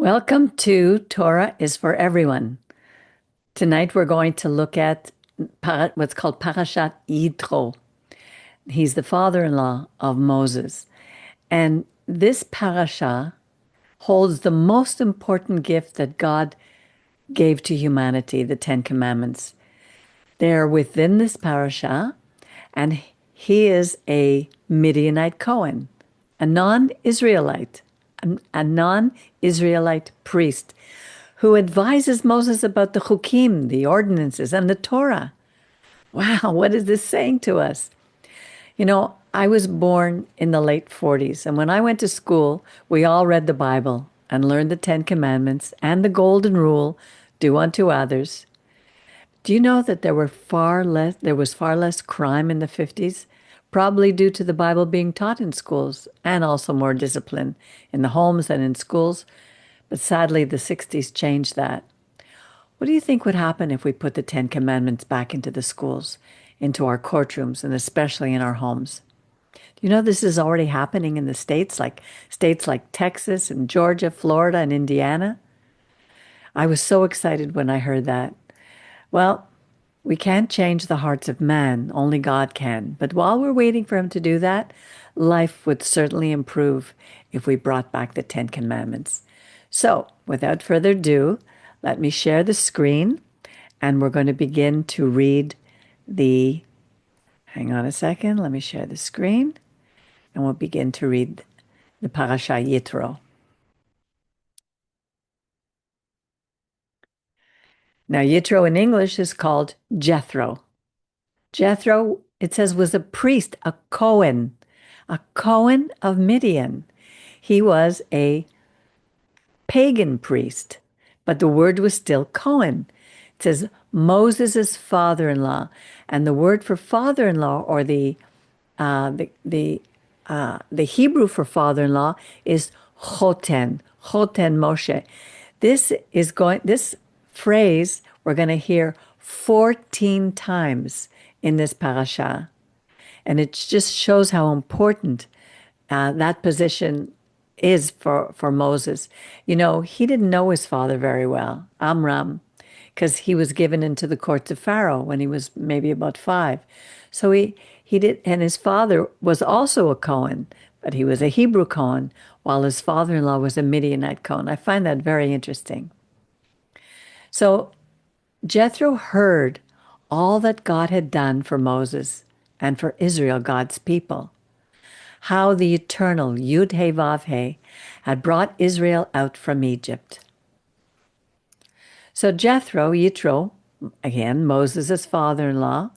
Welcome to Torah is for Everyone. Tonight we're going to look at what's called Parashat YItro. He's the father-in-law of Moses. And this parasha holds the most important gift that God gave to humanity, the Ten Commandments. They're within this parasha, and he is a Midianite Cohen, a non-Israelite, a non-Israelite priest who advises Moses about the chukim, the ordinances, and the Torah. Wow, what is this saying to us? I was born in the late 40s, and when I went to school, we all read the Bible and learned the Ten Commandments and the Golden Rule, do unto others. Do you know that there was far less crime in the 50s? Probably due to the Bible being taught in schools and also more discipline in the homes and in schools. But sadly, the 60s changed that. What do you think would happen if we put the Ten Commandments back into the schools, into our courtrooms, and especially in our homes? Do you know this is already happening in the states like Texas and Georgia, Florida, and Indiana? I was so excited when I heard that. Well, we can't change the hearts of man, only God can. But while we're waiting for him to do that, life would certainly improve if we brought back the Ten Commandments. So, without further ado, let me share the screen, and we're going to begin to read hang on a second, let me share the screen, and we'll begin to read the Parasha YItro. Now, YItro in English is called Jethro. Jethro, it says, was a priest, a Cohen of Midian. He was a pagan priest, but the word was still Cohen. It says Moses' father-in-law, and the word for father-in-law, or the Hebrew for father-in-law, is Choten Moshe. This phrase we're going to hear 14 times in this parasha, and it just shows how important that position is for Moses. He didn't know his father very well, Amram, because he was given into the courts of Pharaoh when he was maybe about 5. So he did, and his father was also a Cohen, but he was a Hebrew Cohen, while his father-in-law was a Midianite Cohen. I find that very interesting. So Jethro heard all that God had done for Moses and for Israel, God's people. How the eternal Yud-He Vav-He had brought Israel out from Egypt. So Jethro, Yitro, again, Moses' father-in-law,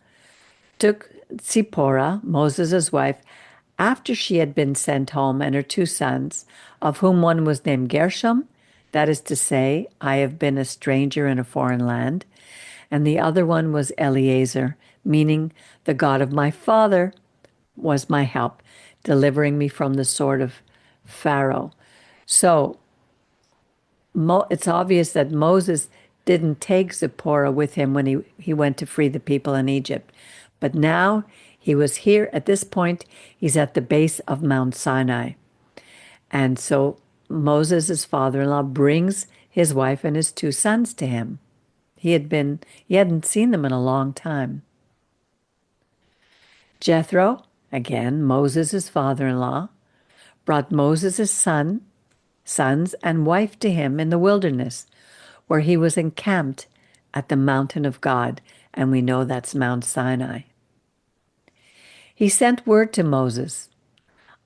took Zipporah, Moses' wife, after she had been sent home, and her 2 sons, of whom one was named Gershom, that is to say, I have been a stranger in a foreign land, and the other one was Eliezer, meaning the God of my father was my help, delivering me from the sword of Pharaoh. So it's obvious that Moses didn't take Zipporah with him when he went to free the people in Egypt. But now he was here at this point, he's at the base of Mount Sinai. And so Moses' father-in-law brings his wife and his 2 sons to him. He hadn't seen them in a long time. Jethro, again, Moses' father-in-law, brought Moses' sons and wife to him in the wilderness, where he was encamped at the mountain of God, and we know that's Mount Sinai. He sent word to Moses,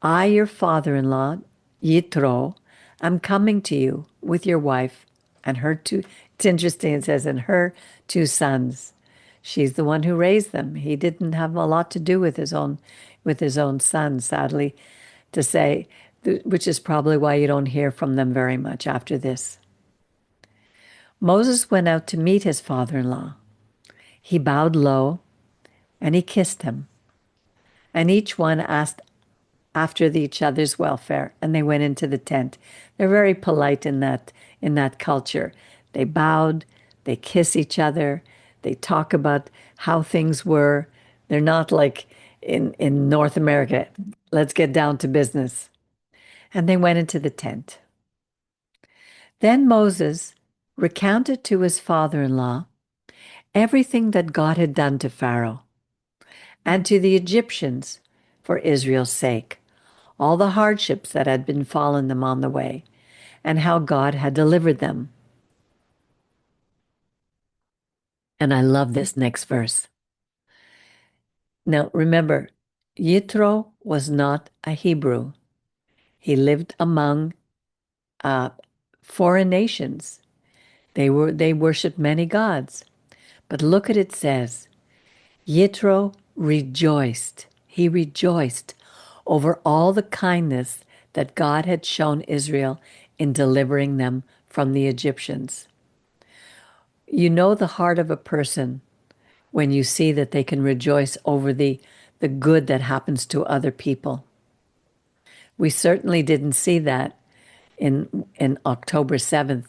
I, your father-in-law, YItro, am coming to you with your wife and her 2, it's interesting, it says, and her 2 sons. She's the one who raised them. He didn't have a lot to do with his own sons, sadly to say, which is probably why you don't hear from them very much after this. Moses went out to meet his father-in-law. He bowed low and he kissed him. And each one asked after each other's welfare, and they went into the tent. They're very polite in that culture. They bowed, they kiss each other, they talk about how things were. They're not like in North America, let's get down to business. And they went into the tent. Then Moses recounted to his father-in-law everything that God had done to Pharaoh and to the Egyptians for Israel's sake, all the hardships that had befallen them on the way, and how God had delivered them. And I love this next verse. Now, remember, YItro was not a Hebrew. He lived among foreign nations. They worshipped many gods. But look at it says, YItro rejoiced. He rejoiced over all the kindness that God had shown Israel in delivering them from the Egyptians. You know the heart of a person when you see that they can rejoice over the good that happens to other people. We certainly didn't see that in October 7th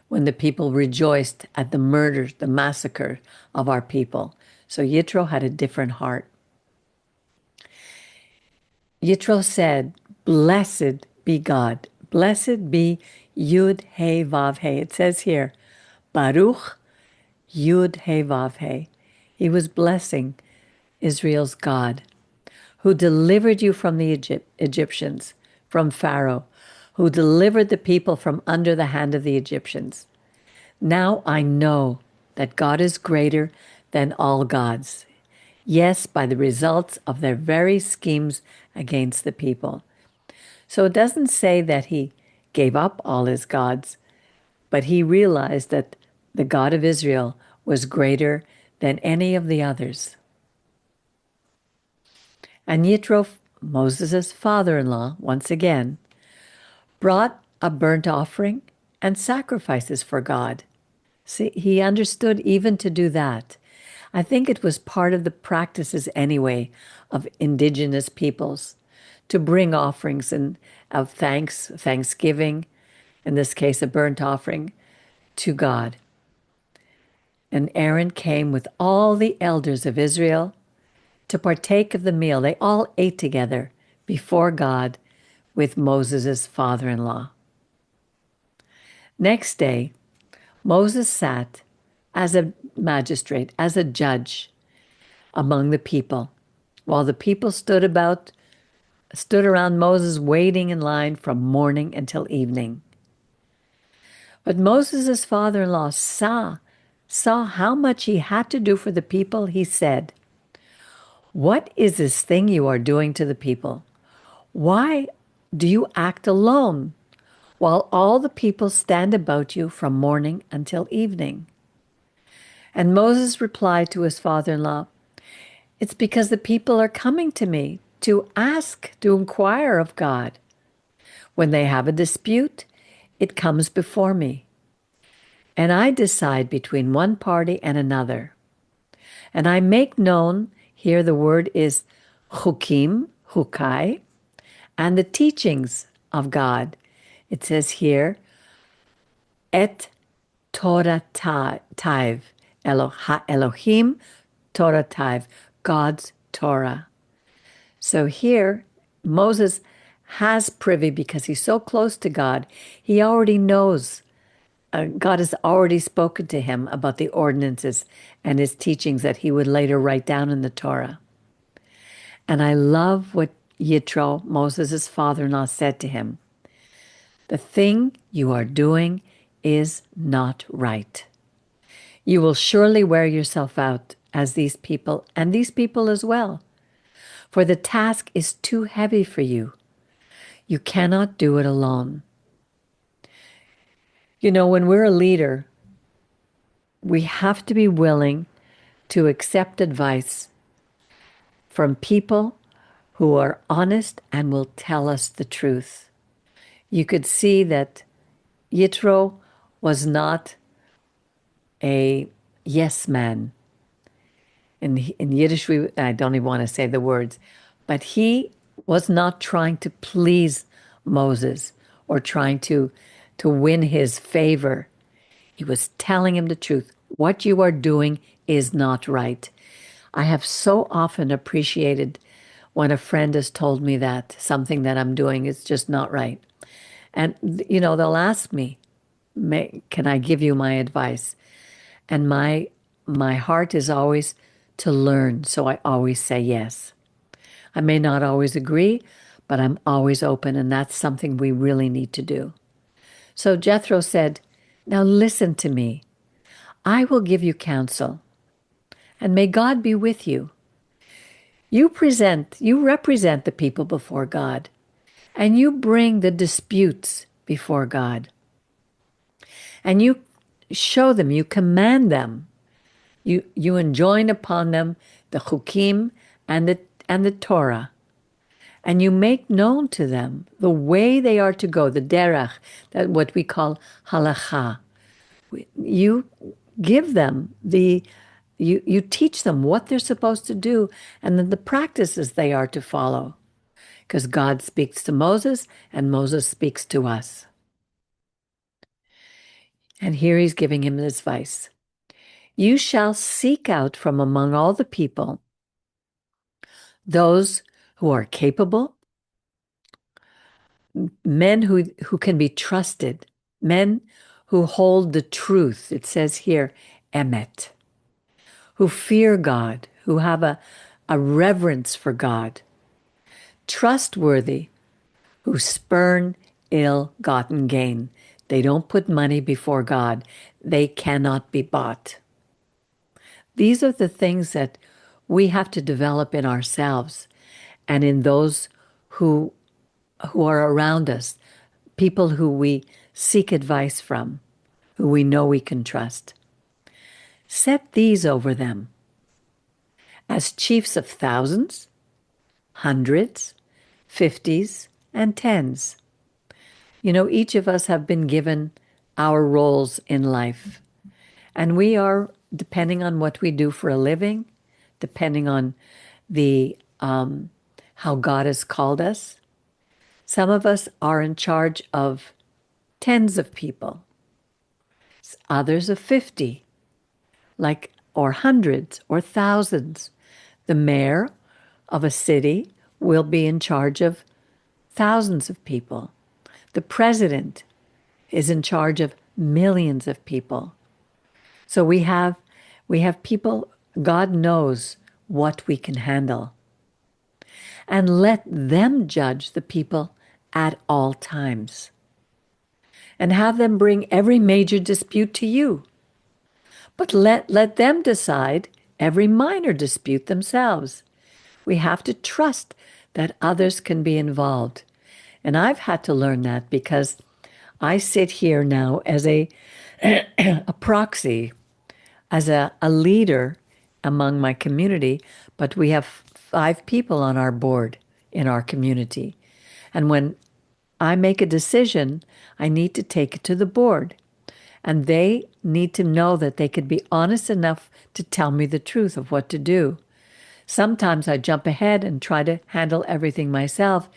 when the people rejoiced at the murder, the massacre of our people. So YItro had a different heart. YItro said, "Blessed be God. Blessed be Yud He Vav He." It says here, Baruch Yud He Vav He. He was blessing Israel's God, who delivered you from the Egyptians, from Pharaoh, who delivered the people from under the hand of the Egyptians. Now I know that God is greater than all gods. Yes, by the results of their very schemes against the people. So it doesn't say that he gave up all his gods, but he realized that the God of Israel was greater than any of the others. And YItro, Moses' father-in-law, once again, brought a burnt offering and sacrifices for God. See, he understood even to do that. I think it was part of the practices anyway of indigenous peoples to bring offerings of thanksgiving, in this case a burnt offering, to God. And Aaron came with all the elders of Israel to partake of the meal. They all ate together before God with Moses' father-in-law. Next day, Moses sat as a magistrate, as a judge among the people, while the people stood around Moses waiting in line from morning until evening. But Moses' father-in-law saw how much he had to do for the people. He said, "What is this thing you are doing to the people? Why do you act alone while all the people stand about you from morning until evening?" And Moses replied to his father-in-law, "It's because the people are coming to me to ask, to inquire of God. When they have a dispute, it comes before me. And I decide between one party and another. And I make known," here the word is chukim, hukai, and the teachings of God. It says here, et Torah taiv, Elohim Torah taiv, God's Torah. So here, Moses has privy because he's so close to God. He already knows. God has already spoken to him about the ordinances and his teachings that he would later write down in the Torah. And I love what YItro, Moses' father-in-law, said to him. "The thing you are doing is not right. You will surely wear yourself out as these people, and these people as well. For the task is too heavy for you. You cannot do it alone." You know, when we're a leader, we have to be willing to accept advice from people who are honest and will tell us the truth. You could see that YItro was not a yes man. In Yiddish, I don't even want to say the words, but he was not trying to please Moses or trying to win his favor. He was telling him the truth. What you are doing is not right. I have so often appreciated when a friend has told me that something that I'm doing is just not right. And, you know, they'll ask me, can I give you my advice? And my heart is always to learn, so I always say yes. I may not always agree, but I'm always open, and that's something we really need to do. So Jethro said, "Now listen to me. I will give you counsel, and may God be with you. You represent the people before God, and you bring the disputes before God. And you show them, you command them, you enjoin upon them the chukim and the Torah, and you make known to them the way they are to go, the derech, that what we call halacha. You give them you teach them what they're supposed to do and then the practices they are to follow. Because God speaks to Moses and Moses speaks to us. And here he's giving him this advice. You shall seek out from among all the people those who are capable, men who can be trusted, men who hold the truth. It says here, emet, who fear God, who have a reverence for God, trustworthy, who spurn ill-gotten gain. They don't put money before God. They cannot be bought. These are the things that we have to develop in ourselves and in those who are around us, people who we seek advice from, who we know we can trust. Set these over them as chiefs of thousands, hundreds, fifties, and tens. You know, each of us have been given our roles in life, and we are, depending on what we do for a living, depending on the how God has called us. Some of us are in charge of tens of people, others of 50, or hundreds or thousands. The mayor of a city will be in charge of thousands of people. The president is in charge of millions of people. So we have people, God knows what we can handle. And let them judge the people at all times. And have them bring every major dispute to you. But let them decide every minor dispute themselves. We have to trust that others can be involved. And I've had to learn that because I sit here now as a proxy, as a leader among my community, but we have 5 people on our board in our community. And when I make a decision, I need to take it to the board. And they need to know that they could be honest enough to tell me the truth of what to do. Sometimes I jump ahead and try to handle everything myself,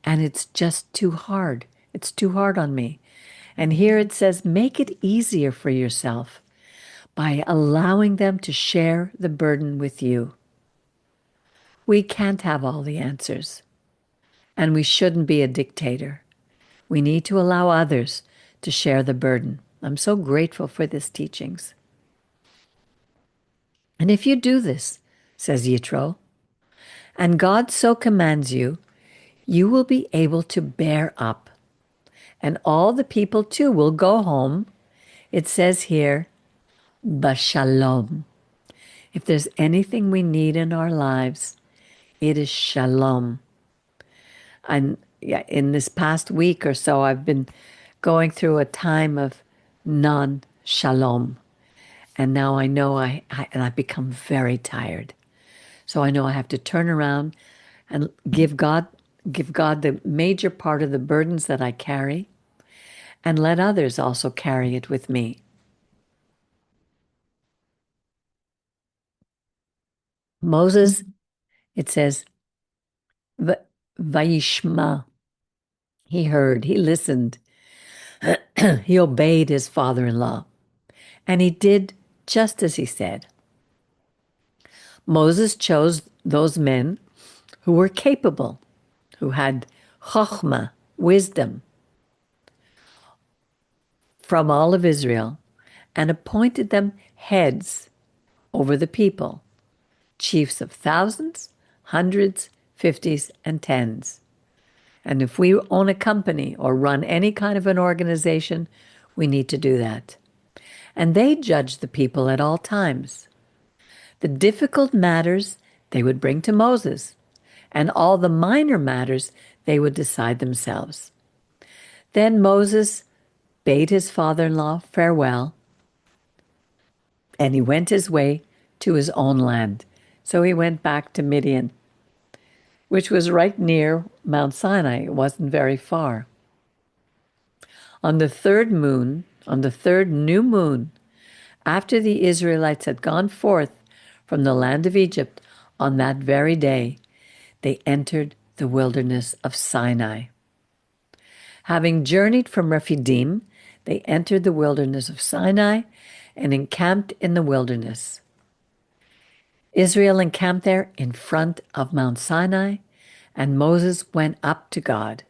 and it's just too hard. It's too hard on me. And here it says, make it easier for yourself by allowing them to share the burden with you. We can't have all the answers, and we shouldn't be a dictator. We need to allow others to share the burden. I'm so grateful for these teachings. And if you do this, says YItro, and God so commands you, you will be able to bear up. And all the people too will go home. It says here, Bashalom. If there's anything we need in our lives, it is shalom. And in this past week or so, I've been going through a time of non-shalom. And now I know I've become very tired. So I know I have to turn around and give God the major part of the burdens that I carry and let others also carry it with me. Moses, it says, Vayishma. He heard, he listened, he obeyed his father-in-law, and he did just as he said. Moses chose those men who were capable, who had chokhmah, wisdom, from all of Israel and appointed them heads over the people, chiefs of thousands, hundreds, fifties, and tens. And if we own a company or run any kind of an organization, we need to do that. And they judged the people at all times. The difficult matters they would bring to Moses, and all the minor matters they would decide themselves. Then Moses bade his father-in-law farewell, and he went his way to his own land. So he went back to Midian, which was right near Mount Sinai. It wasn't very far. On the third new moon, after the Israelites had gone forth from the land of Egypt, on that very day, they entered the wilderness of Sinai. Having journeyed from Rephidim, they entered the wilderness of Sinai and encamped in the wilderness. Israel encamped there in front of Mount Sinai, and Moses went up to God.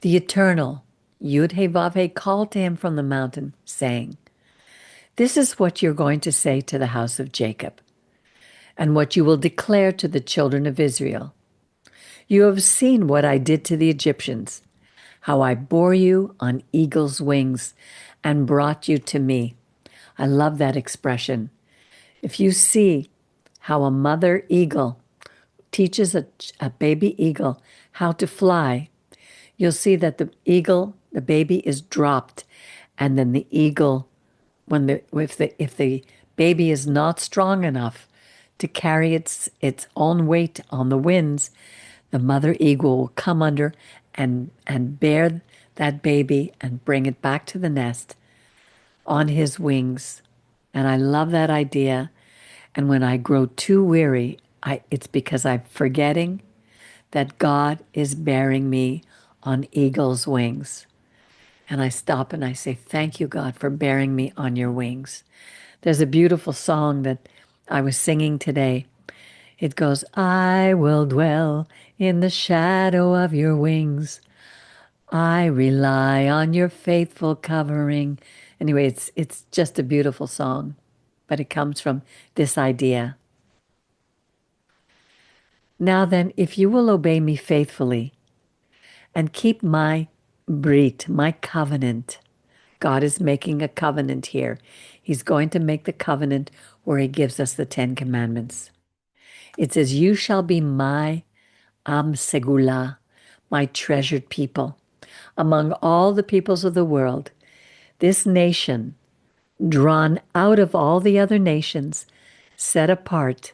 The Eternal, Yud-Heh-Vav-Heh, called to him from the mountain, saying, "This is what you're going to say to the house of Jacob, and what you will declare to the children of Israel. You have seen what I did to the Egyptians, how I bore you on eagle's wings and brought you to me." I love that expression. If you see how a mother eagle teaches a baby eagle how to fly, you'll see that the baby is dropped, and then the eagle, if the baby is not strong enough to carry its own weight on the winds, the mother eagle will come under and bear that baby and bring it back to the nest on his wings. And I love that idea. And when I grow too weary, it's because I'm forgetting that God is bearing me on eagle's wings. And I stop and I say, "Thank you, God, for bearing me on your wings." There's a beautiful song that I was singing today. It goes, "I will dwell in the shadow of your wings. I rely on your faithful covering." Anyway, it's just a beautiful song, but it comes from this idea. Now then, if you will obey me faithfully and keep my brit, my covenant. God is making a covenant here. He's going to make the covenant where he gives us the 10 Commandments. It says, "You shall be my Am Segula, my treasured people, among all the peoples of the world. This nation, drawn out of all the other nations, set apart,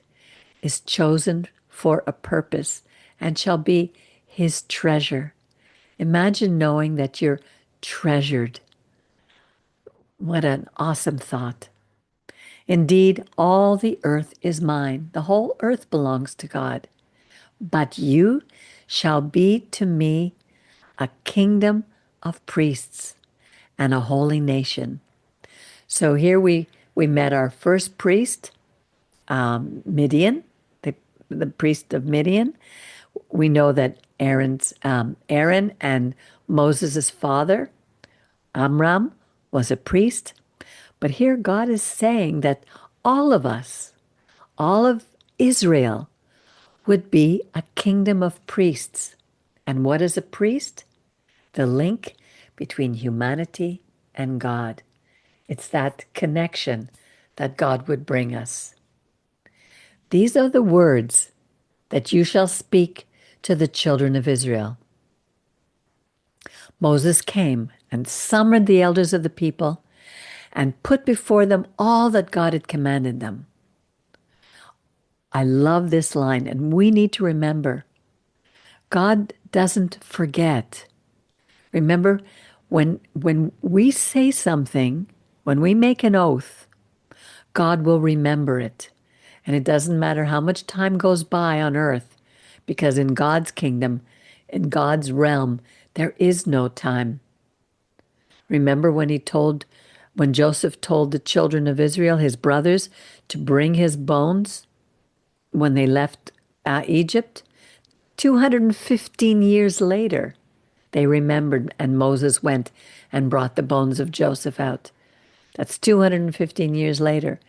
is chosen for a purpose and shall be his treasure." Imagine knowing that you're treasured. What an awesome thought. "Indeed, all the earth is mine." The whole earth belongs to God. "But you shall be to me a kingdom of priests and a holy nation." So here we met our first priest, Midian, the priest of Midian. We know that Aaron and Moses' father, Amram, was a priest. But here God is saying that all of us, all of Israel, would be a kingdom of priests. And what is a priest? The link between humanity and God. It's that connection that God would bring us. "These are the words that you shall speak to the children of Israel." Moses came and summoned the elders of the people and put before them all that God had commanded them. I love this line, and we need to remember, God doesn't forget. Remember, when we say something, when we make an oath, God will remember it. And it doesn't matter how much time goes by on earth, because in God's kingdom, in God's realm, there is no time. Remember when Joseph told the children of Israel, his brothers, to bring his bones when they left Egypt? 215 years later, They remembered, and Moses went and brought the bones of Joseph out. That's 215 years later.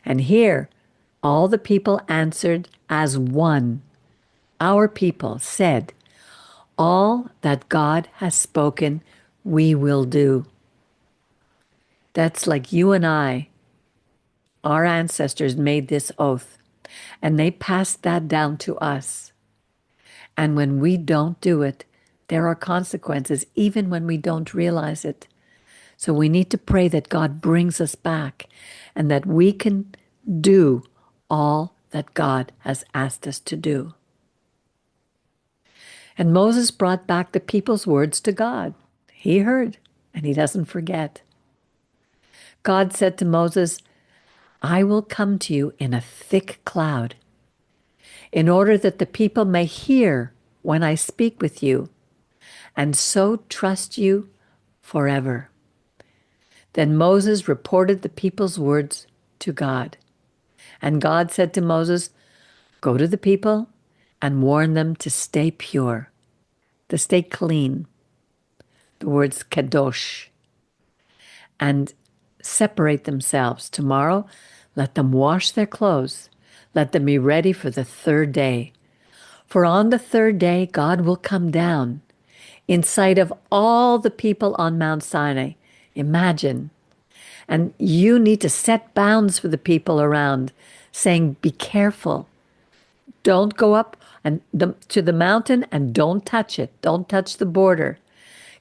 And here, all the people answered as one. Our people said, all that God has spoken, we will do. That's like you and I. Our ancestors made this oath, and they passed that down to us. And when we don't do it, there are consequences, even when we don't realize it. So we need to pray that God brings us back and that we can do all that God has asked us to do. And Moses brought back the people's words to God. He heard, and he doesn't forget. God said to Moses, I will come to you in a thick cloud, in order that the people may hear when I speak with you, and so trust you forever. Then Moses reported the people's words to God. And God said to Moses, go to the people and warn them to stay pure, to stay clean. The word's kadosh. And separate themselves. Tomorrow, let them wash their clothes. Let them be ready for the third day. For on the third day, God will come down in sight of all the people on Mount Sinai. Imagine. And you need to set bounds for the people around, saying, be careful. Don't go up to the mountain and don't touch it. Don't touch the border,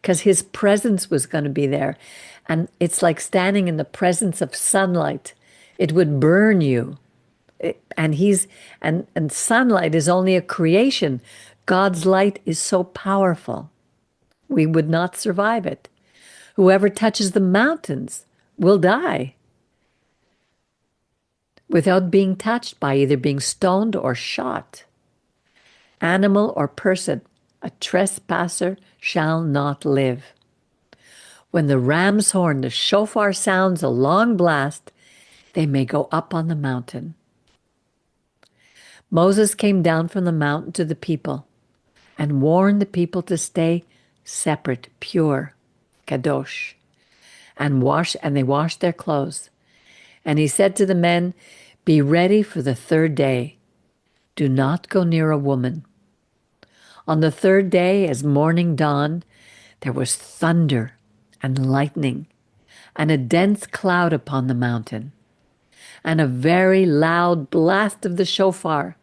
because his presence was going to be there. And it's like standing in the presence of sunlight. It would burn you. And sunlight is only a creation. God's light is so powerful. We would not survive it. Whoever touches the mountains will die without being touched, by either being stoned or shot. Animal or person, a trespasser shall not live. When the ram's horn, the shofar, sounds a long blast, they may go up on the mountain. Moses came down from the mountain to the people and warned the people to stay separate, pure, kadosh, and they washed their clothes. And he said to the men, be ready for the third day. Do not go near a woman. On the third day, as morning dawned, there was thunder and lightning, and a dense cloud upon the mountain, and a very loud blast of the shofar,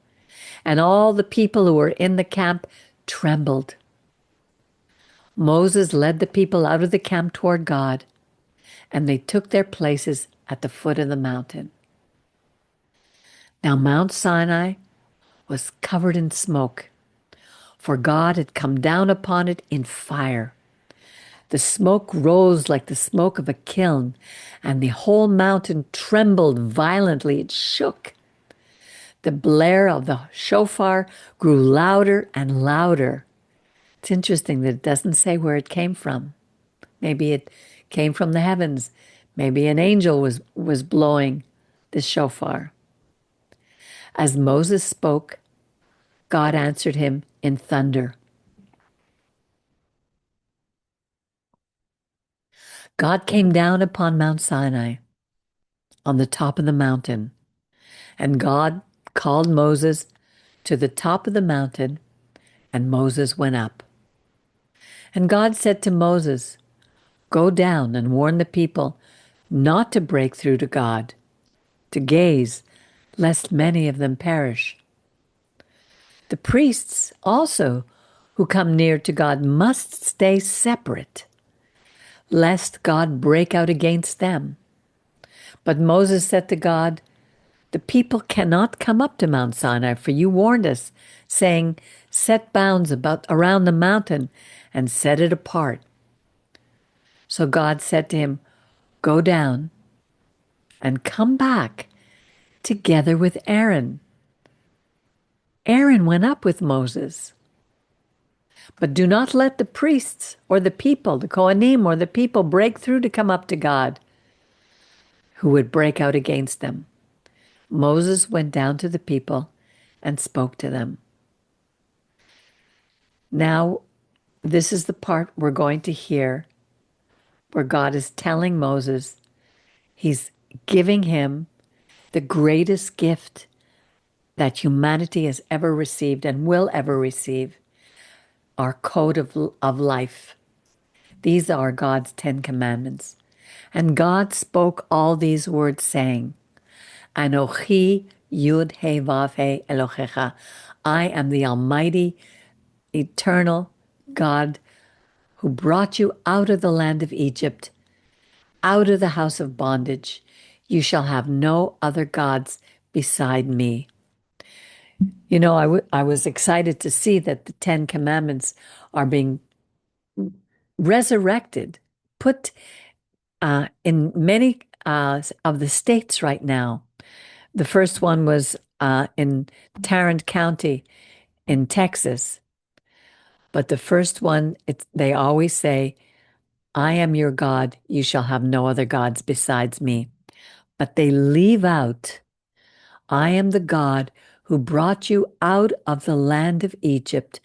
and all the people who were in the camp trembled. Moses led the people out of the camp toward God, and they took their places at the foot of the mountain. Now Mount Sinai was covered in smoke, for God had come down upon it in fire. The smoke rose like the smoke of a kiln, and the whole mountain trembled violently. It shook. The blare of the shofar grew louder and louder. It's interesting that it doesn't say where it came from. Maybe it came from the heavens. Maybe an angel was blowing the shofar. As Moses spoke, God answered him in thunder. God came down upon Mount Sinai on the top of the mountain, and God called Moses to the top of the mountain, and Moses went up. And God said to Moses, go down and warn the people not to break through to God, to gaze, lest many of them perish. The priests also who come near to God must stay separate, lest God break out against them. But Moses said to God, the people cannot come up to Mount Sinai, for you warned us, saying, set bounds around the mountain and set it apart. So God said to him, go down and come back together with Aaron. Aaron went up with Moses. But do not let the priests or the people, the Kohanim or the people, break through to come up to God, who would break out against them. Moses went down to the people and spoke to them. Now, this is the part we're going to hear where God is telling Moses, he's giving him the greatest gift that humanity has ever received and will ever receive, our code of life. These are God's 10 commandments. And God spoke all these words, saying, Anochi Yud He Vav He Elohecha. I am the Almighty, eternal God who brought you out of the land of Egypt, out of the house of bondage. You shall have no other gods beside me. You know, I was excited to see that the 10 commandments are being resurrected, put in many of the states right now. The first one was in Tarrant County in Texas. But the first one, they always say, I am your God, you shall have no other gods besides me. But they leave out, I am the God who brought you out of the land of Egypt,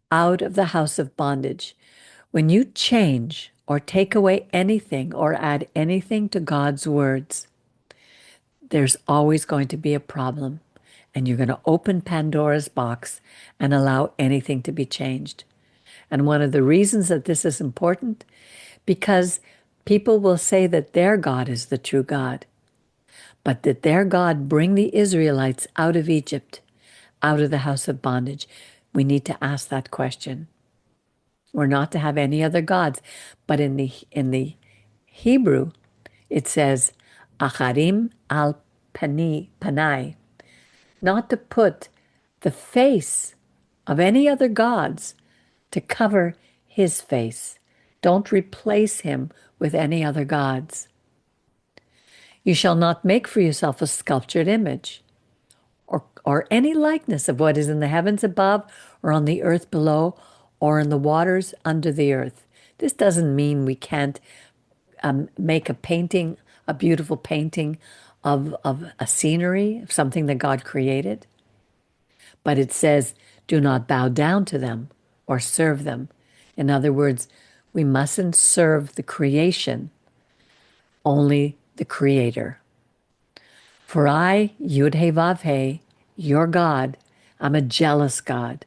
out of the house of bondage. When you change or take away anything or add anything to God's words, there's always going to be a problem. And you're going to open Pandora's box and allow anything to be changed. And one of the reasons that this is important, because people will say that their God is the true God, but that their God bring the Israelites out of Egypt, out of the house of bondage. We need to ask that question. We're not to have any other gods. But in the Hebrew, it says, Acharim al panai, not to put the face of any other gods to cover his face. Don't replace him with any other gods. You shall not make for yourself a sculptured image or any likeness of what is in the heavens above or on the earth below or in the waters under the earth. This doesn't mean we can't make a painting, a beautiful painting of a scenery, of something that God created. But it says, do not bow down to them or serve them. In other words, we mustn't serve the creation, only the Creator. For I, Yud He Vav He, your God, I'm a jealous God.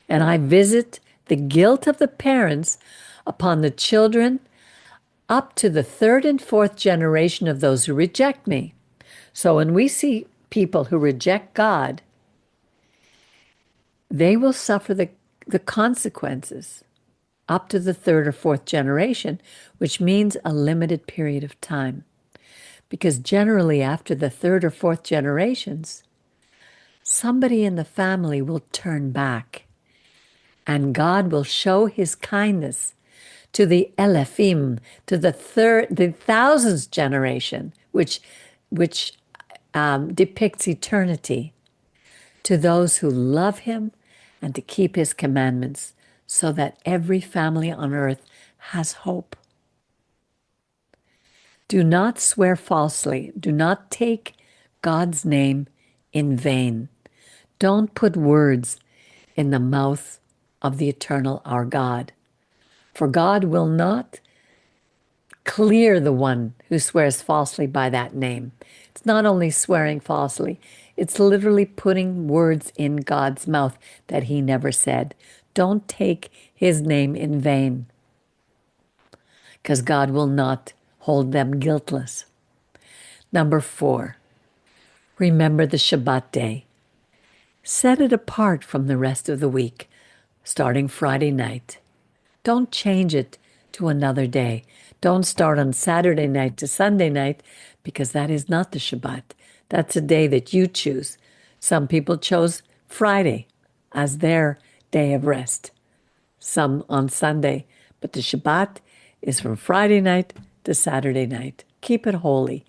And I visit the guilt of the parents upon the children up to the third and fourth generation of those who reject me. So when we see people who reject God, they will suffer the consequences up to the third or fourth generation, which means a limited period of time. Because generally after the third or fourth generations, somebody in the family will turn back and God will show his kindness to the Elephim, to the thousandth generation, which depicts eternity, to those who love him and to keep his commandments, so that every family on earth has hope. Do not swear falsely. Do not take God's name in vain. Don't put words in the mouth of the eternal our God. For God will not clear the one who swears falsely by that name. It's not only swearing falsely, it's literally putting words in God's mouth that he never said. Don't take his name in vain, because God will not hold them guiltless. Number 4, remember the Shabbat day. Set it apart from the rest of the week, starting Friday night. Don't change it to another day. Don't start on Saturday night to Sunday night, because that is not the Shabbat. That's a day that you choose. Some people chose Friday as their day of rest, some on Sunday. But the Shabbat is from Friday night to Saturday night. Keep it holy.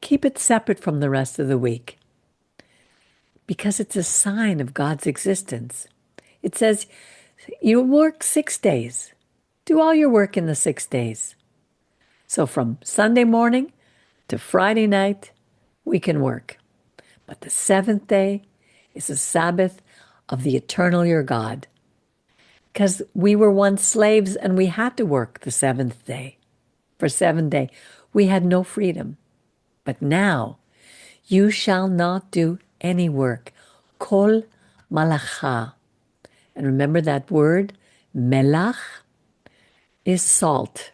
Keep it separate from the rest of the week, because it's a sign of God's existence. It says, you work 6 days. Do all your work in the 6 days. So from Sunday morning to Friday night, we can work. But the 7th day is the Sabbath of the eternal your God. because we were once slaves and we had to work the seventh day. For 7 days, we had no freedom. But now, you shall not do any work. Kol malacha. And remember that word, melach, is salt,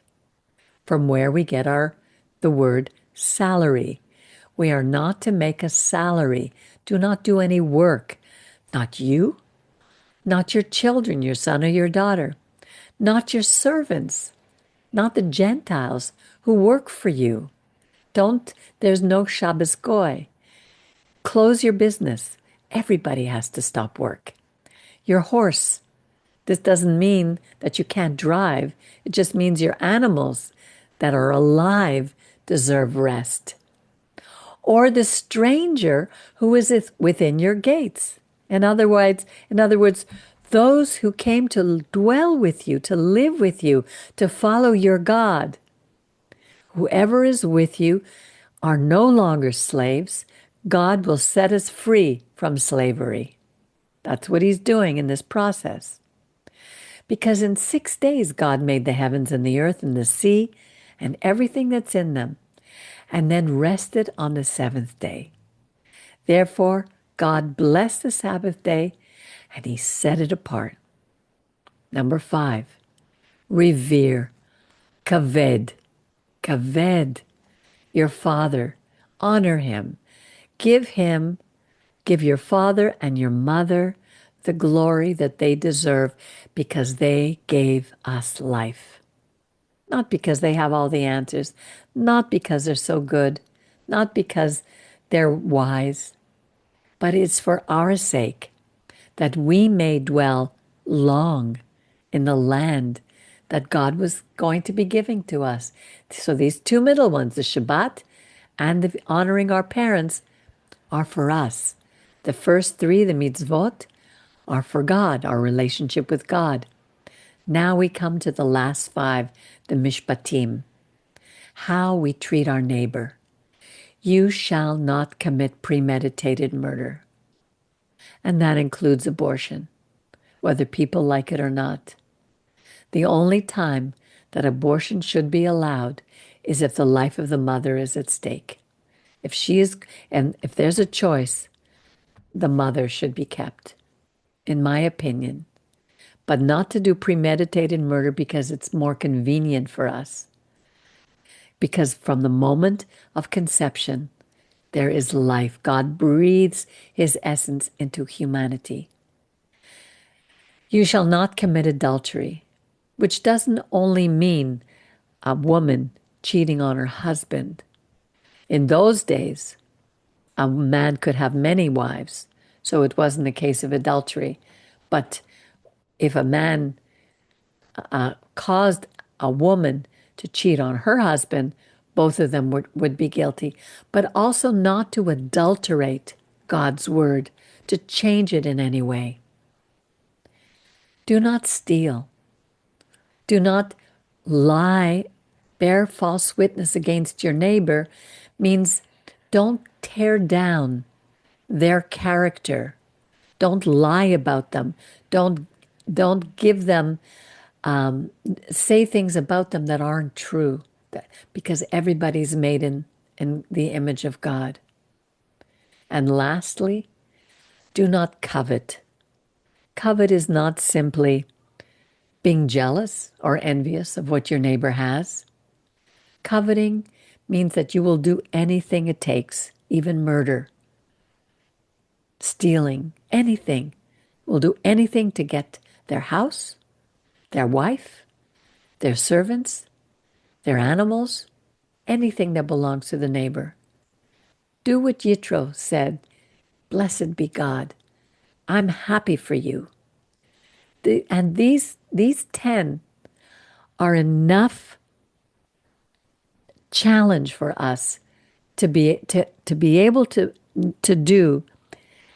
from where we get the word salary. We are not to make a salary. Do not do any work. Not you, not your children, your son or your daughter, not your servants, not the Gentiles who work for you. There's no Shabbos goy. Close your business. Everybody has to stop work. Your horse. This doesn't mean that you can't drive. It just means your animals that are alive deserve rest. Or the stranger who is within your gates. In other words, those who came to dwell with you, to live with you, to follow your God. Whoever is with you are no longer slaves. God will set us free from slavery. That's what he's doing in this process. Because in 6 days God made the heavens and the earth and the sea and everything that's in them, and then rested on the seventh day. Therefore, God blessed the Sabbath day and he set it apart. Number 5, revere, kaved, kaved, your father, honor him, give your father and your mother the glory that they deserve because they gave us life. Not because they have all the answers, not because they're so good, not because they're wise, but it's for our sake that we may dwell long in the land that God was going to be giving to us. So these 2 middle ones, the Shabbat and the honoring our parents, are for us. The first 3, the mitzvot, are for God, our relationship with God. Now we come to the last 5, the mishpatim, how we treat our neighbor. You shall not commit premeditated murder. And that includes abortion, whether people like it or not. The only time that abortion should be allowed is if the life of the mother is at stake. If there's a choice, the mother should be kept, in my opinion. But not to do premeditated murder because it's more convenient for us. Because from the moment of conception, there is life. God breathes his essence into humanity. You shall not commit adultery, which doesn't only mean a woman cheating on her husband. In those days, a man could have many wives, so it wasn't a case of adultery. But if a man caused a woman to cheat on her husband, both of them would be guilty. But also not to adulterate God's word, to change it in any way. Do not steal. Do not lie, bear false witness against your neighbor, means don't tear down their character. Don't lie about them. Don't give them, say things about them that aren't true, because everybody's made in the image of God. And lastly, do not covet. Covet is not simply being jealous or envious of what your neighbor has. Coveting means that you will do anything it takes, even murder, stealing, anything. Will do anything to get their house, their wife, their servants, their animals, anything that belongs to the neighbor. Do what YItro said, blessed be God. I'm happy for you. And these 10 are enough challenge for us to be able to do,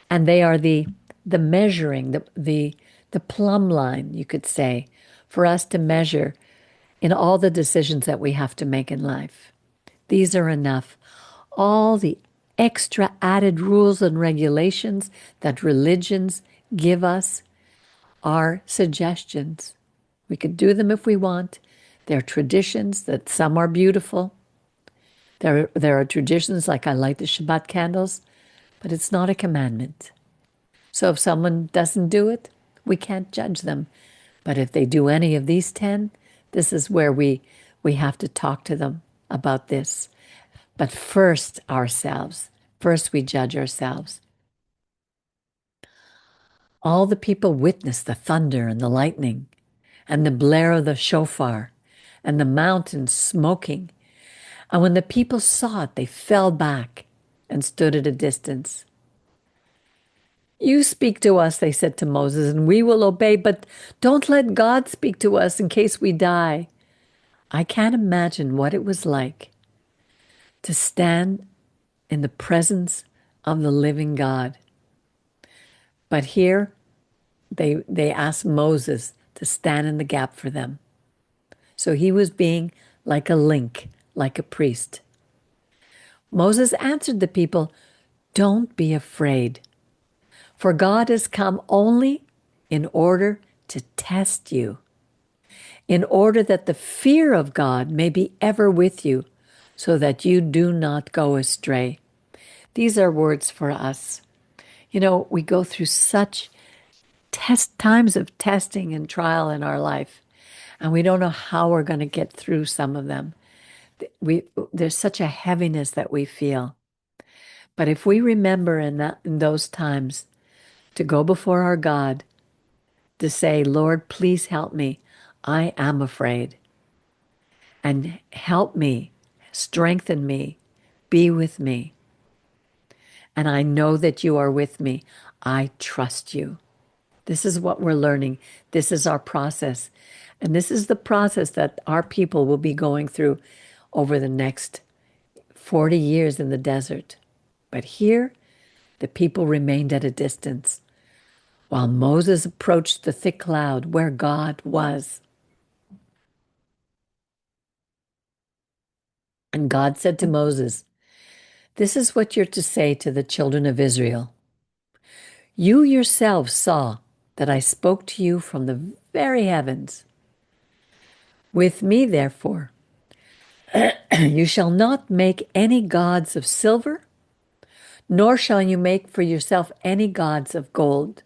and they are the measuring, the plumb line, you could say, for us to measure in all the decisions that we have to make in life. These are enough. All the extra added rules and regulations that religions give us are suggestions. We could do them if we want. They're traditions that some are beautiful. There are traditions like I light the Shabbat candles, but it's not a commandment. So if someone doesn't do it, we can't judge them. But if they do any of these 10, this is where we have to talk to them about this. But first, ourselves. First, we judge ourselves. All the people witnessed the thunder and the lightning and the blare of the shofar and the mountains smoking. And when the people saw it, they fell back and stood at a distance. You speak to us, they said to Moses, and we will obey, but don't let God speak to us in case we die. I can't imagine what it was like to stand in the presence of the living God. But here they asked Moses to stand in the gap for them. So he was being like a link, like a priest. Moses answered the people, "Don't be afraid, for God has come only in order to test you, in order that the fear of God may be ever with you, so that you do not go astray." These are words for us. You know, we go through such times of testing and trial in our life, and we don't know how we're going to get through some of them. There's such a heaviness that we feel. But if we remember in those times to go before our God, to say, "Lord, please help me. I am afraid. And help me, strengthen me, be with me. And I know that you are with me. I trust you." This is what we're learning. This is our process. And this is the process that our people will be going through over the next 40 years in the desert. But here, the people remained at a distance while Moses approached the thick cloud where God was. And God said to Moses, "This is what you're to say to the children of Israel. You yourselves saw that I spoke to you from the very heavens. With me, therefore, you shall not make any gods of silver, nor shall you make for yourself any gods of gold."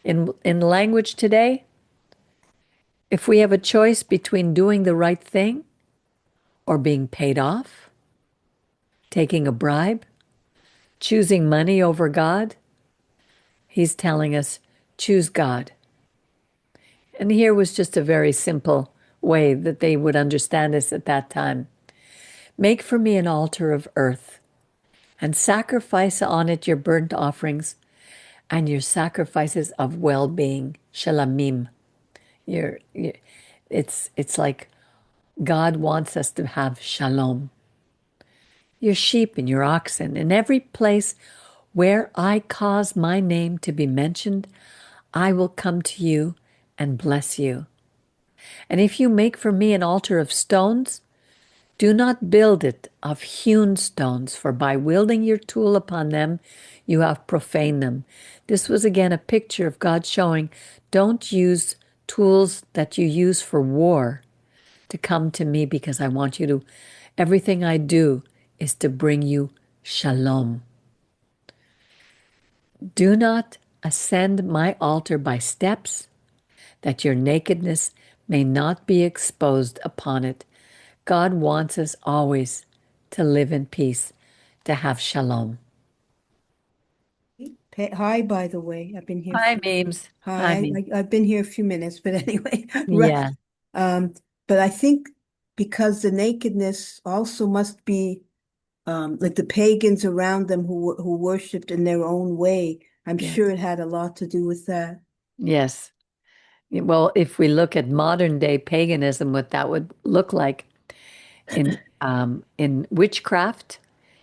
In language today, if we have a choice between doing the right thing or being paid off, taking a bribe, choosing money over God, he's telling us, choose God. And here was just a very simple way that they would understand this at that time. "Make for me an altar of earth and sacrifice on it your burnt offerings and your sacrifices of well-being, shalamim." Your, it's like God wants us to have shalom. "Your sheep and your oxen, in every place where I cause my name to be mentioned, I will come to you and bless you. And if you make for me an altar of stones, do not build it of hewn stones, for by wielding your tool upon them, you have profaned them." This was again a picture of God showing, don't use tools that you use for war to come to me, because I want you to, everything I do is to bring you shalom. "Do not ascend my altar by steps, that your nakedness may not be exposed upon it." God wants us always to live in peace, to have shalom. Hi, by the way, I've been here. Hi, Memes. Hi, Hi, Memes. I've been here a few minutes, but anyway, right. Yeah, But I think because the nakedness also must be like the pagans around them who worshipped in their own way. I'm yes, sure it had a lot to do with that. yes. Well, if we look at modern day paganism, what that would look like in witchcraft,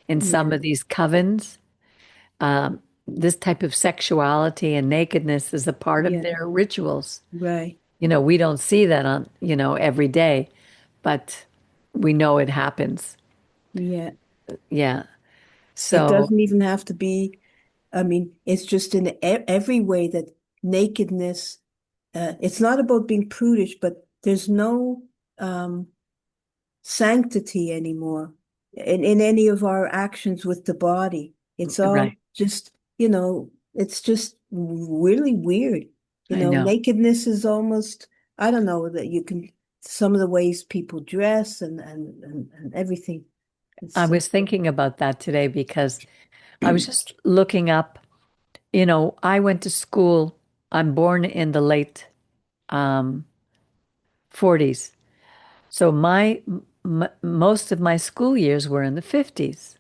in some Yeah, of these covens, this type of sexuality and nakedness is a part of yeah, their rituals. right. You know, we don't see that on, every day, but we know it happens. Yeah. Yeah. It So, doesn't even have to be, I mean, it's just in every way that nakedness it's not about being prudish, but there's no um, sanctity anymore in any of our actions with the body. It's all Right. just, it's just really weird. I know. Nakedness is almost, I don't know, that you can, some of the ways people dress and everything. I It's was thinking about that today because I was just looking up, I went to school. I'm born in the late um, 40s. So most of my school years were in the 50s.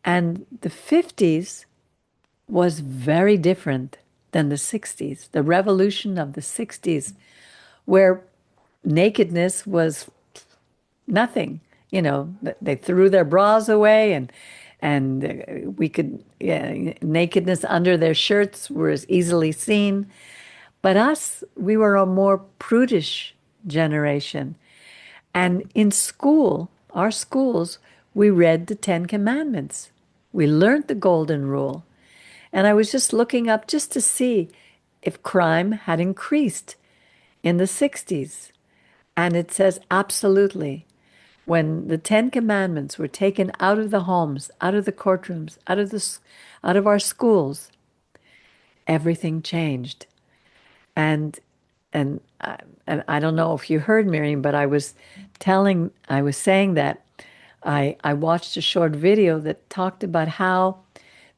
And the 50s was very different than the 60s. The revolution of the 60s, where nakedness was nothing. They threw their bras away and we could yeah, nakedness under their shirts was easily seen. But us, we were a more prudish generation. And in school, our schools, we read the Ten Commandments. We learned the Golden Rule. And I was just looking up just to see if crime had increased in the 60s. And it says absolutely. When the Ten Commandments were taken out of the homes, out of the courtrooms, out of our schools, everything changed. And and and I don't know if you heard Miriam, but I was saying that I watched a short video that talked about how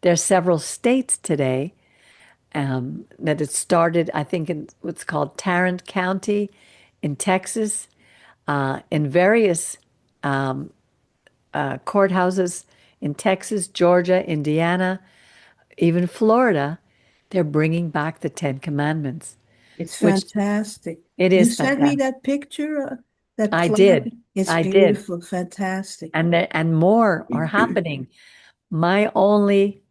there are several states today that it started, I think, in what's called Tarrant County in Texas, in various courthouses in Texas, Georgia, Indiana, even Florida. They're bringing back the Ten Commandments, it's which fantastic. it You is sent me fantastic. that picture, that I flag. did. It's I did. beautiful, fantastic. And more are happening. My only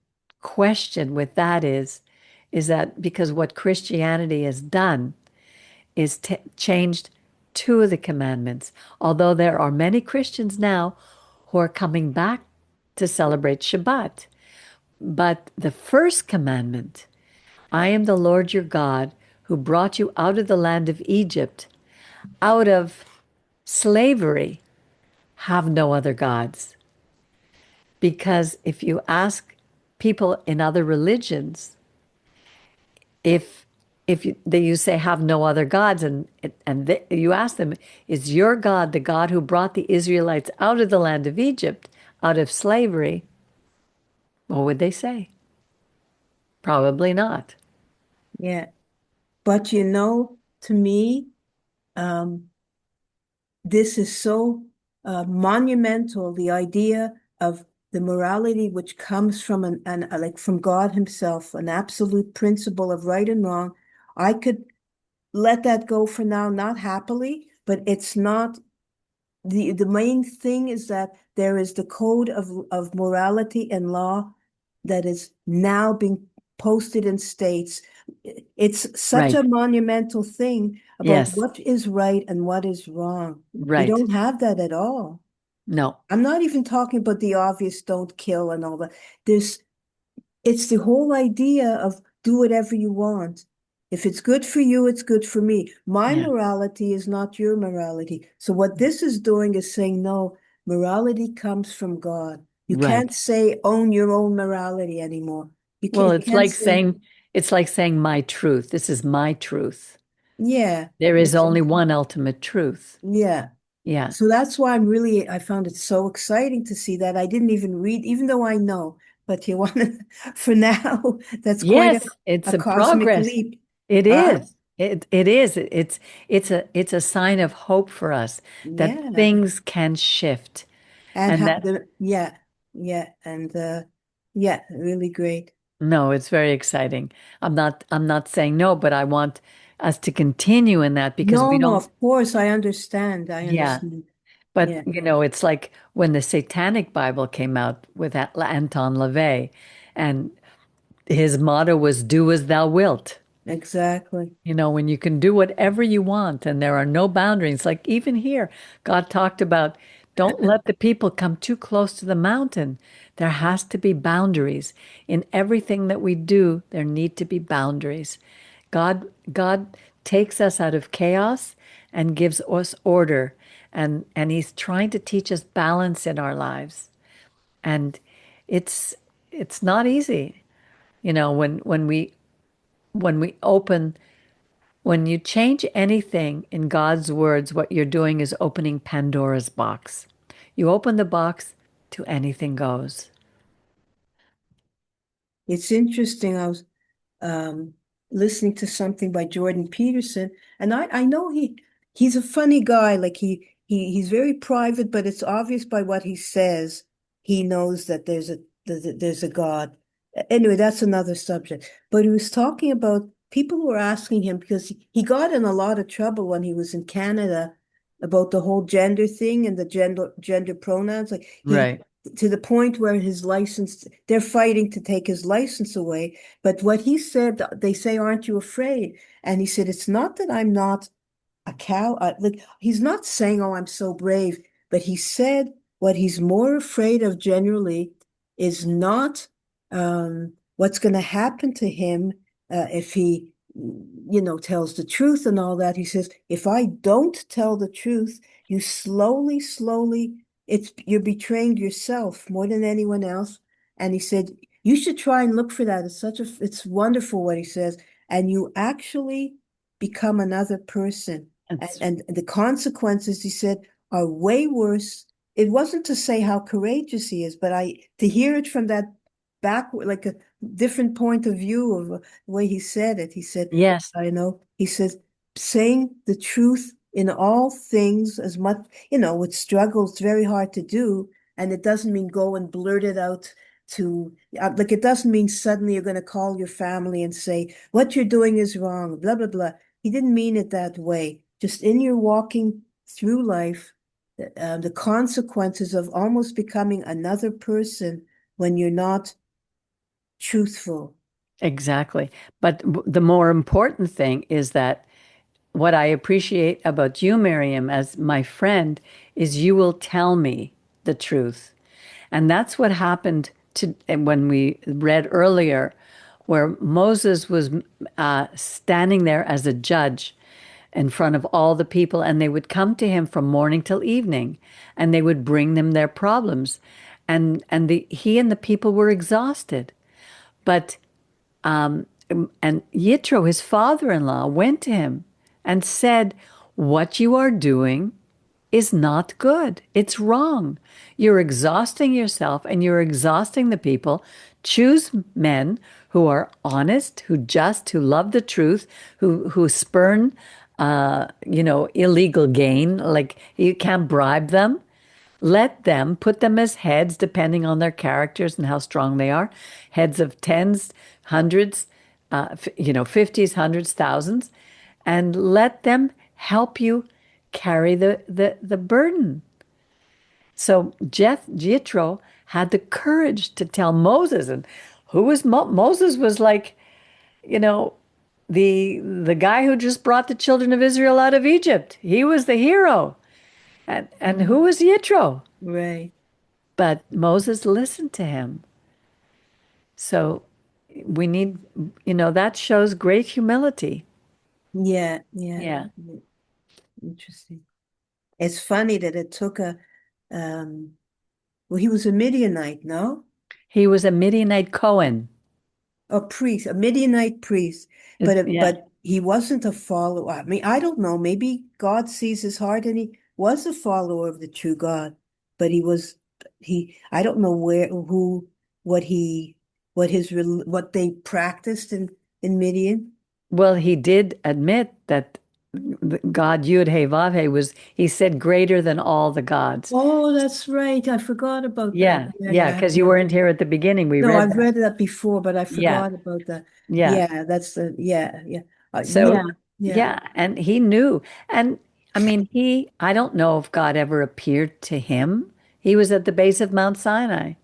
question with that is that because what Christianity has done is changed two of the commandments, although there are many Christians now who are coming back to celebrate Shabbat. But the first commandment, I am the Lord your God who brought you out of the land of Egypt, out of slavery, have no other gods. Because if you ask people in other religions, if you say have no other gods, and you ask them, is your God the God who brought the Israelites out of the land of Egypt, out of slavery? What would they say? Probably not. Yeah. But to me, um, this is so monumental, the idea of the morality which comes from like from God himself, an absolute principle of right and wrong. I could let that go for now, not happily, but it's not the main thing is that there is the code of morality and law that is now being posted in states. It's such Right. a monumental thing about Yes. what is right and what is wrong. You Right. don't have that at all. No. I'm not even talking about the obvious don't kill and all that. There's it's the whole idea of do whatever you want. If it's good for you, it's good for me. My Yeah. morality is not your morality. So what this is doing is saying, no, morality comes from God. You can't Right. say own your own morality anymore. Well, You can't say, it's like saying my truth. This is my truth. yeah, There is it's only one ultimate truth. yeah. Yeah. So that's why I found it so exciting to see that. I didn't even read, even though I know, but you want to, for now, that's quite Yes, it's a a cosmic progress. leap. It Huh? is. It is. It's a sign of hope for us that Yeah. things can shift And and how that yeah, yeah, and yeah, really great. no, it's very exciting. I'm not saying no, but I want us to continue in that because No, we no, don't, of course, I understand. I yeah. understand. But Yeah, it's like when the Satanic Bible came out with Anton LaVey, and his motto was "Do as thou wilt." exactly. When you can do whatever you want and there are no boundaries. Like even here, God talked about don't let the people come too close to the mountain. There has to be boundaries. In everything that we do, there need to be boundaries. God takes us out of chaos and gives us order. And he's trying to teach us balance in our lives. And it's it's not easy. When we open when you change anything in God's words, what you're doing is opening Pandora's box. You open the box to anything goes. It's interesting. I was um, listening to something by Jordan Peterson, and I know he's a funny guy. Like he's very private, but it's obvious by what he says. He knows that there's a God. Anyway, that's another subject. But he was talking about people were asking him because he got in a lot of trouble when he was in Canada about the whole gender thing and the gender pronouns. Like he Right. to the point where his license, they're fighting to take his license away. But what he said, they say, aren't you afraid? And he said, it's not that I'm not a cow. Like he's not saying, "Oh, I'm so brave," but he said what he's more afraid of generally is not what's going to happen to him if he, tells the truth and all that. He says, "If I don't tell the truth, you slowly, slowly, you're betraying yourself more than anyone else." And he said, "You should try and look for that. It's wonderful what he says, and you actually." Become another person. It's And the consequences, he said, are way worse. It wasn't to say how courageous he is, but to hear it from that back, like a different point of view of the way he said it. He said, yes, he says, saying the truth in all things as much, with struggle, it's very hard to do. And it doesn't mean go and blurt it out like, it doesn't mean suddenly you're going to call your family and say, what you're doing is wrong, blah, blah, blah. He didn't mean it that way. Just in your walking through life, the consequences of almost becoming another person when you're not truthful. exactly. But the more important thing is that what I appreciate about you, Miriam, as my friend, is you will tell me the truth. And that's what happened to when we read earlier, where Moses was standing there as a judge in front of all the people, and they would come to him from morning till evening, and they would bring them their problems, and he and the people were exhausted. But and Yitro, his father-in-law, went to him and said, "What you are doing is not good. It's wrong. You're exhausting yourself and you're exhausting the people. Choose men who are honest, who just, who love the truth, who spurn, illegal gain. Like you can't bribe them. Let them put them as heads, depending on their characters and how strong they are. Heads of tens, hundreds, 50s, hundreds, thousands, and let them help you carry the burden." So Jethro had the courage to tell Moses, and who was Moses was like, you know, the guy who just brought the children of Israel out of Egypt. He was the hero. And who was Yitro? Right. But Moses listened to him. So we need, that shows great humility. Yeah, yeah. Yeah. Interesting. It's funny that it took um, well, he was a Midianite, no? He was a Midianite Cohen. A priest, a Midianite priest, Yeah. but he wasn't a follower. I mean, I don't know. Maybe God sees his heart, and he was a follower of the true God. But he. I don't know what he, what they practiced in Midian. Well, he did admit that God Yud He Vav He he said greater than all the gods. Oh, that's right. I forgot about that. Yeah. Yeah, Yeah. yeah, I Because have you read. weren't here at the beginning. We No, read I've that. read that before, but I Yeah. forgot about that. Yeah. Yeah, that's yeah, yeah, So, yeah. yeah. And he knew. And I mean, I don't know if God ever appeared to him. He was at the base of Mount Sinai.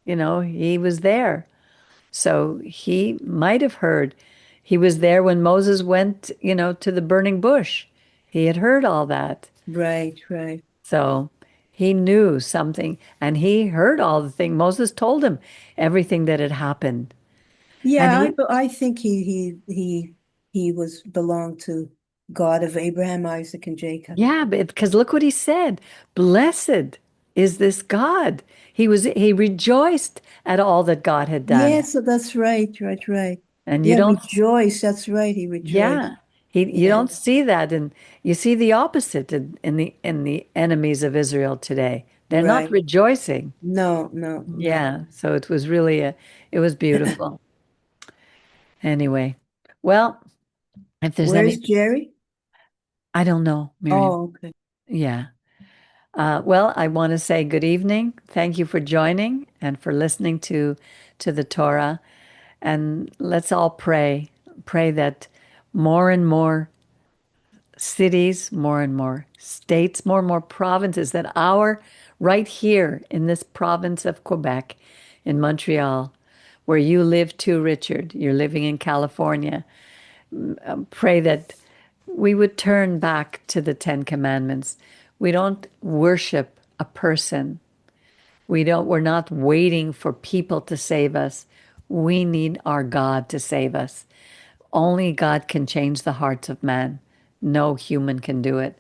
He was there. So he might have heard. He was there when Moses went, to the burning bush. He had heard all that. Right, right. So he knew something and he heard all the thing. Moses told him everything that had happened. And Yeah, he, I think he. he was belonged to God of Abraham, Isaac, and Jacob. Yeah, because look what he said. Blessed is this God. He rejoiced at all that God had Yeah, done. so that's right, right, right. And you Yeah, don't, rejoice. That's right. He rejoiced. yeah, you Yeah, don't see that, and you see the opposite in the enemies of Israel today. They're not right. rejoicing. No, no, no. Yeah, so it was really it was beautiful. Anyway, well, if there's Where's any, Jerry? I don't know, Miriam. Oh, okay. Yeah. Well, I want to say good evening. Thank you for joining and for listening to the Torah. And let's all pray. Pray that more and more cities, more and more states, more and more provinces, that our right here in this province of Quebec, in Montreal, where you live too, Richard, you're living in California, pray that we would turn back to the Ten Commandments. We don't worship a person. We're not waiting for people to save us. We need our God to save us. Only God can change the hearts of man. No human can do it.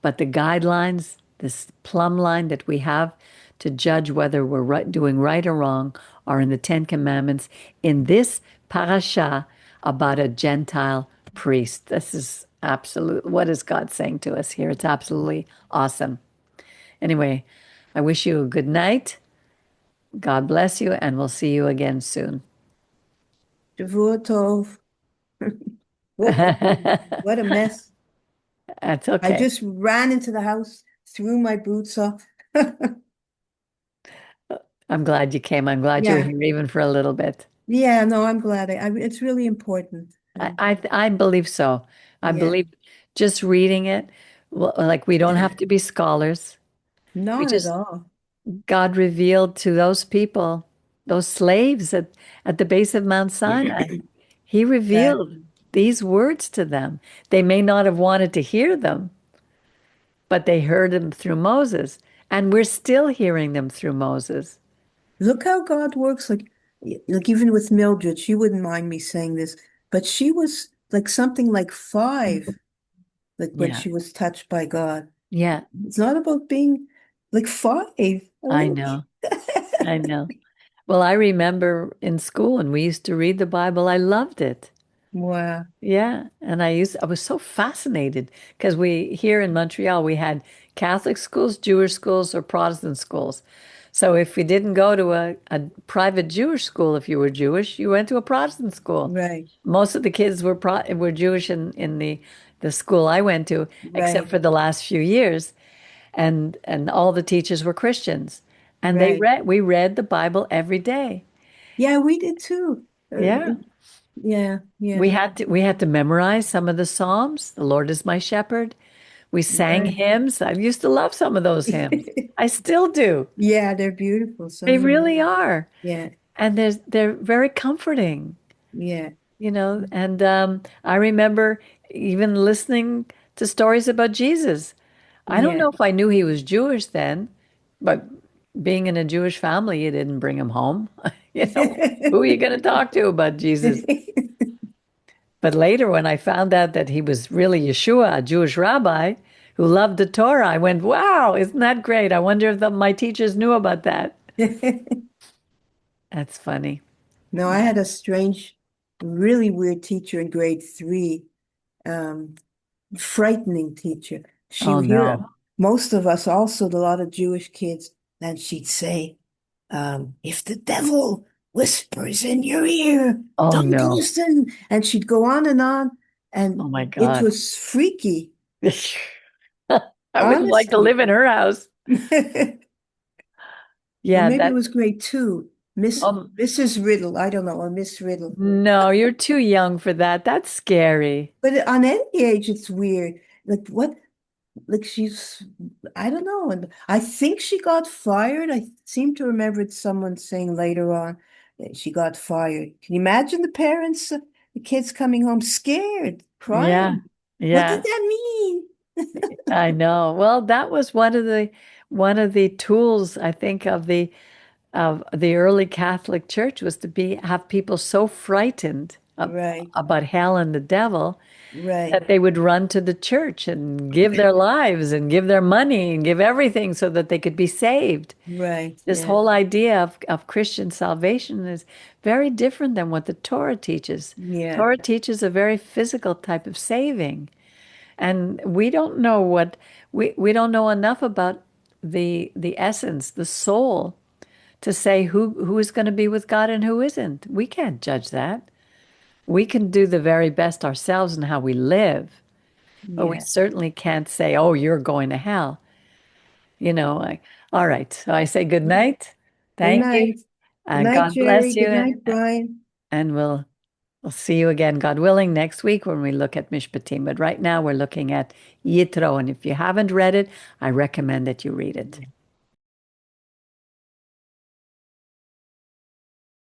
But the guidelines, this plumb line that we have to judge whether we're doing right or wrong, are in the Ten Commandments in this parasha about a Gentile priest. This is absolute. What is God saying to us here? It's absolutely awesome. Anyway, I wish you a good night. God bless you, and we'll see you again soon. Shavua Tov. Whoa, That's what a mess. I okay. just ran into the house, threw my boots off. I'm glad you came. I'm glad you were Yeah, here even for a little bit. yeah, no, I'm glad. It's really important. I believe so. I Yeah, believe just reading it, well, like we don't have to be scholars. We not at just all. God revealed to those people, those slaves at the base of Mount Sinai. He revealed Exactly. these words to them. They may not have wanted to hear them, but they heard them through Moses, and we're still hearing them through Moses. Look how God works. Like even with Mildred, she wouldn't mind me saying this, but she was like something like five, like when Yeah. she was touched by God. Yeah, It's not about being like five. I I mean, know. I know. Well, I remember in school and we used to read the Bible. I loved it. wow, Yeah, and I was so fascinated because we here in Montreal we had Catholic schools, Jewish schools, or Protestant schools. So if you didn't go to a private Jewish school, if you were Jewish, you went to a Protestant school. right, Most of the kids were Jewish in the school I went to, except right, for the last few years, and all the teachers were Christians, and right. we read the Bible every day. Yeah, we did too. Yeah. Yeah, yeah, We had to memorize some of the Psalms. The Lord is my shepherd. We sang right. hymns. I used to love some of those hymns. I still do. Yeah, they're beautiful. They Some of them. really are. Yeah, And they're very comforting, yeah, and I remember even listening to stories about Jesus. I don't yeah. know if I knew he was Jewish then, but being in a Jewish family, you didn't bring him home. Who are you going to talk to about Jesus? But later, when I found out that he was really Yeshua, a Jewish rabbi who loved the Torah, I went, wow, isn't that great? I wonder if my teachers knew about that. That's funny. No, I had a strange, really weird teacher in grade three, um, frightening teacher. She Oh, here, no. most of us, also a lot of Jewish kids, and she'd say, if the devil whispers in your ear, Oh, don't no. listen. And she'd go on, Oh, and my it God. was freaky, I wouldn't like to honestly. live in her house. Or Yeah, maybe it was grade two, um, Mrs. Riddle, I don't know, or Miss Riddle. no, you're too young for that. That's scary. But on any age, it's weird. Like what? Like she's, I don't know. And I think she got fired. I seem to remember someone saying later on that she got fired. Can you imagine the parents, the kids coming home scared, Yeah. crying? What did Yeah, that mean? I know. Well, that was one of the tools I think of the early Catholic Church was to have people so frightened right, about hell and the devil, right, that they would run to the church and give their lives and give their money and give everything so that they could be saved. right, This yeah, whole idea of Christian salvation is very different than what the Torah teaches. yeah, Torah teaches a very physical type of saving. And we don't know enough about the essence, the soul, to say who is going to be with God and who isn't. We can't judge that. We can do the very best ourselves in how we live, but we yeah. certainly can't say, "Oh, you're going to hell." All right. So I say good night. Good Thank you. night. Good And night, God Jerry. bless Good you. night, Brian. And we'll see you again, God willing, next week when we look at Mishpatim. But right now we're looking at YItro. And if you haven't read it, I recommend that you read it.